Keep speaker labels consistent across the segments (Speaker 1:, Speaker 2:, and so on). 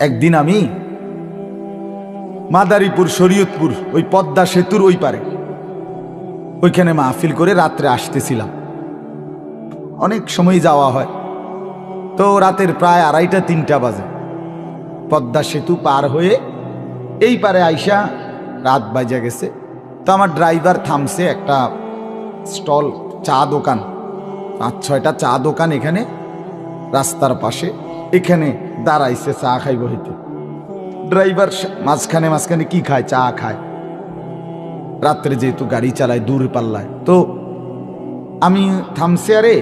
Speaker 1: একদিন আমি মাদারীপুর শরীয়তপুর ওই পদ্মা সেতুর ওই পারে ওইখানে মাহফিল করে রাত্রে আসতেছিলাম। অনেক সময় যাওয়া হয়, তো রাতের প্রায় 2:30-3টা বাজে। পদ্মা সেতু পার হয়ে এই পারে আইসা রাত বাজে গেছে। তো আমার ড্রাইভার থামছে একটা স্টল, চা দোকান, 5-6টা চা দোকান এখানে রাস্তার পাশে, এখানে দাঁড়াইছে চা খাইব হইতে। ড্রাইভার মাঝখানে মাঝখানে কি খায়? চা খায়। রাত্রে যেহেতু গাড়ি চালায় দূর পাল্লায়, তো আমি থামছি। আরে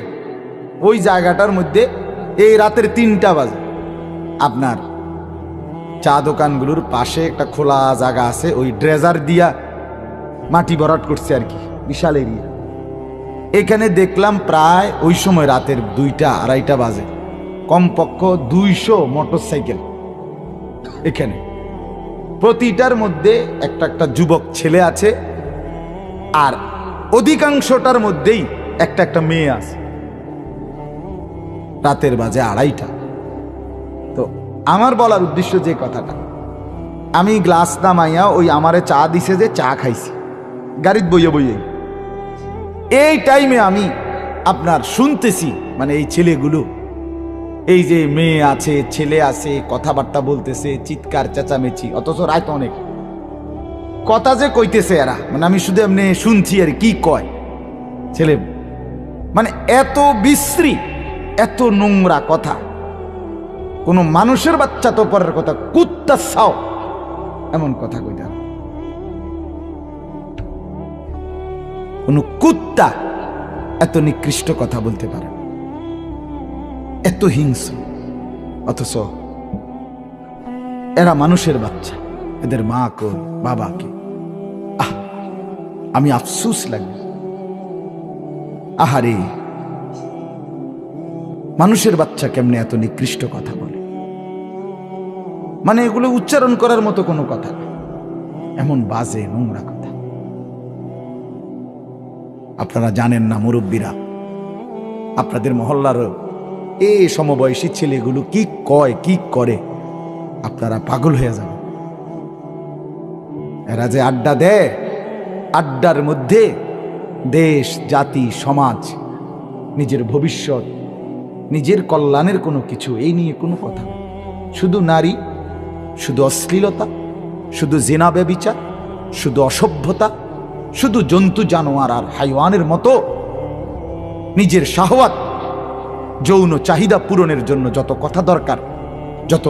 Speaker 1: ওই জায়গাটার মধ্যে এই রাতের 3টা বাজে আপনার চা দোকানগুলোর পাশে একটা খোলা জায়গা আছে, ওই ড্রেজার দিয়া মাটি ভরাট করছে আর কি, বিশাল এরিয়া। এখানে দেখলাম প্রায় ওই সময় রাতের 2টা-2:30 বাজে, কমপক্ষ 200 মোটরসাইকেল এখানে। প্রতিটার মধ্যে একটা একটা যুবক ছেলে আছে, আর অধিকাংশটার মধ্যেই একটা একটা মেয়ে আছে। রাতের বাজে 2:30। তো আমার বলার উদ্দেশ্য যে কথাটা, আমি গ্লাস নামাইয়া ওই আমারে চা দিছে যে চা খাইছি গাড়িতে বইয়ে বইয়ে। এই টাইমে আমি আপনার শুনতেছি মানে এই ছেলেগুলো, এই যে মেয়ে আছে ছেলে আছে, কথাবার্তা বলতেছে, চিৎকার চেঁচামেচি, অথচ রাত অনেক। কথা যে কইতেছে এরা, মানে আমি শুধু এমনি শুনছি আর কি কয় ছেলে, মানে এত বিশ্রী, এত নোংরা কথা। কোনো মানুষের বাচ্চা তো পরের কথা, কুত্তা ছাও এমন কথা কইতা। কোন কুত্তা এত নিকৃষ্ট কথা বলতে পারে, এত হিংস্র, অথচ এরা মানুষের বাচ্চা, এদের মা কোন বাবা কে? আমি আফসোস লাগে। আহারে, মানুষের বাচ্চা কেমনে এত নিকৃষ্ট কথা বলে, মানে এগুলো উচ্চারণ করার মতো কোনো কথা না, এমন বাজে নোংরা কথা। আপনারা জানেন না মুরব্বীরা, আপনাদের মহল্লার এই সমবয়সী ছেলেগুলো কি কয় কি করে, আপনারা পাগল হয়ে যাবেন। এরা যে আড্ডা দেয়, আড্ডার মধ্যে দেশ, জাতি, সমাজ, নিজের ভবিষ্যৎ, নিজের কল্যাণের কোনো কিছু এই নিয়ে কোনো কথা নেই। শুধু নারী, শুধু অশ্লীলতা, শুধু জিনা ব্যভিচার, শুধু অসভ্যতা, শুধু জন্তু জানোয়ার আর হাইওয়ানের মতো নিজের শাহওয়াত, যৌন চাহিদা পূরণের জন্য যত কথা দরকার, যত